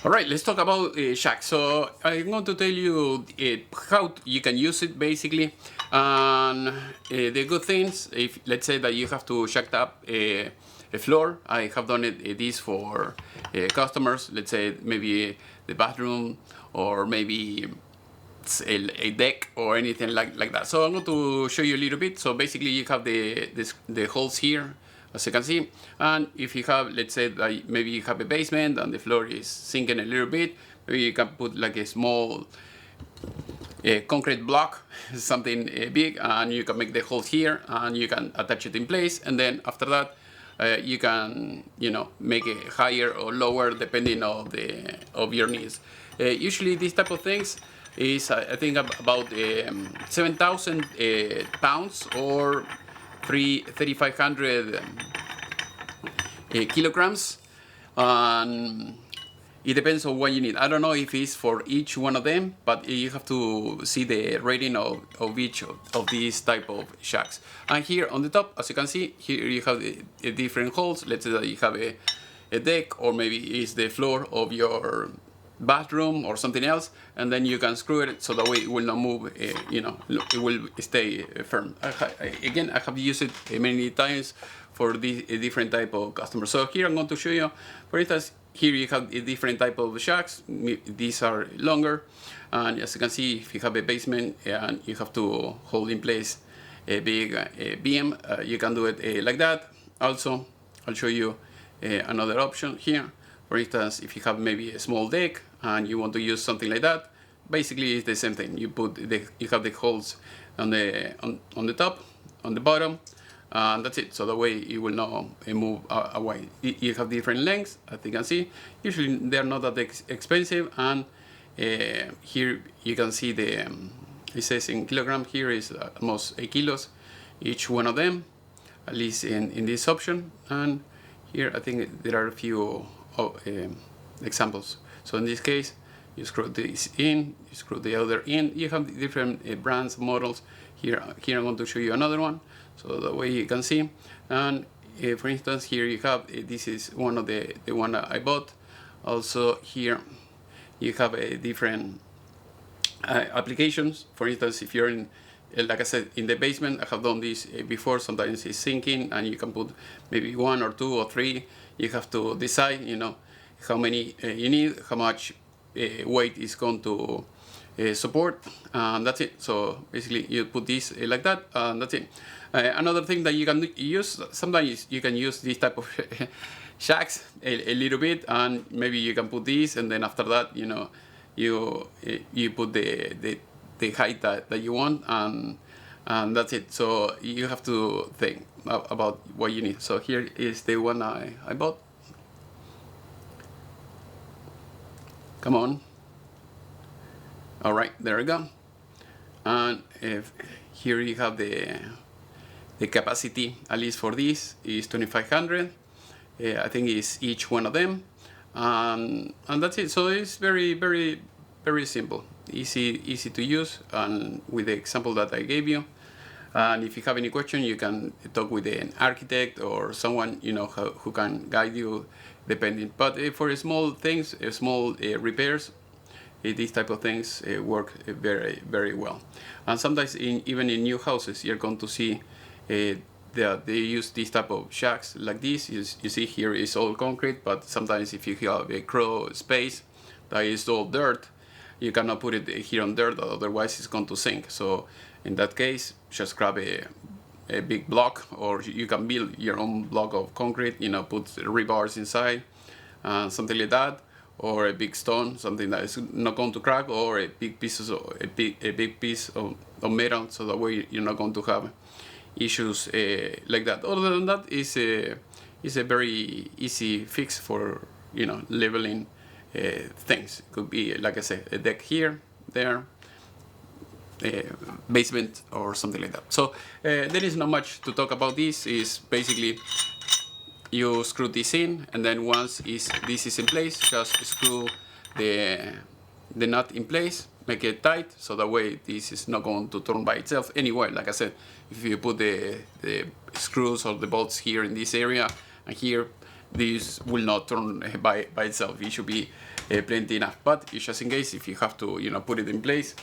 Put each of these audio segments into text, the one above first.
All right, let's talk about Shack. So I'm going to tell you how you can use it basically. And the good things, if let's say that you have to shack up a floor, I have done this for customers. Let's say maybe the bathroom or maybe a deck or anything like that. So I'm going to show you a little bit. So basically you have the holes here, as you can see, and if you have, let's say that maybe you have a basement and the floor is sinking a little bit, maybe you can put like a small concrete block, something big, and you can make the holes here and you can attach it in place, and then after that you can, you know, make it higher or lower depending on of your needs. Usually these type of things is I think about 7,000 pounds or 3,500 kilograms, and it depends on what you need. I don't know if it's for each one of them, but you have to see the rating of each of these type of shacks. And here on the top, as you can see, here you have the different holes. Let's say that you have a deck, or maybe it's the floor of your bathroom or something else, and then you can screw it so that way it will not move, you know, it will stay firm. Again, I have used it many times for this different type of customers. So here I'm going to show you, for instance, here you have a different type of shacks. These are longer, and as you can see, if you have a basement and you have to hold in place a big beam, you can do it like that. Also, I'll show you another option here. For instance, if you have maybe a small deck and you want to use something like that, basically it's the same thing. You have the holes on the top, on the bottom, and that's it. So that way it will not move away. You have different lengths, as you can see. Usually they're not that expensive, and here you can see it says in kilogram. Here is almost 8 kilos each one of them, at least in this option. And here I think there are a few examples. So in this case, you screw this in, you screw the other in. You have different brands, models. Here I'm going to show you another one, so that way you can see. And for instance, here you have this is one of the one I bought. Also here you have different applications. For instance, if you're in, like I said, in the basement, I have done this before. Sometimes it's sinking, and you can put maybe 1 or 2 or 3. You have to decide, you know, how many you need, how much weight is going to support, and that's it. So basically you put this like that, and that's it. Another thing that you can use, sometimes you can use this type of shacks a little bit, and maybe you can put this, and then after that, you know, you put the height that you want, and that's it. So you have to think about what you need. So here is the one I bought. Come on. All right, there we go. And here you have the capacity, at least for this, is 2,500. I think it's each one of them, and that's it. So it's very simple, easy to use, and with the example that I gave you. And if you have any question, you can talk with an architect or someone, you know, who can guide you, depending. But for small things, small repairs, these type of things work very well. And sometimes even in new houses, you're going to see they use this type of shacks like this. You see here is all concrete, but sometimes if you have a crawl space that is all dirt, you cannot put it here on dirt, otherwise it's going to sink. So in that case, just grab a big block, or you can build your own block of concrete, you know, put rebars inside, something like that, or a big stone, something that is not going to crack, or a big piece of metal, so that way you're not going to have issues like that. Other than that, is a very easy fix for, you know, leveling things. It could be, like I said, a deck here, there, basement, or something like that. So there is not much to talk about. This is basically you screw this in, and then once this is in place, just screw the nut in place, make it tight, so that way this is not going to turn by itself anywhere. Like I said, if you put the screws or the bolts here in this area and here, this will not turn by itself. It should be plenty enough. But it's just in case if you have to, put it in place.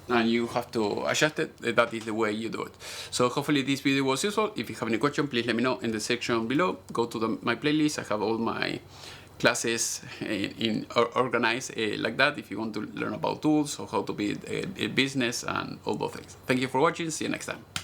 And you have to adjust it, that is the way you do it. So hopefully this video was useful. If you have any question, please let me know in the section below. Go to my playlist. I have all my classes organized like that if you want to learn about tools or how to build a business and all those things. Thank you for watching. See you next time.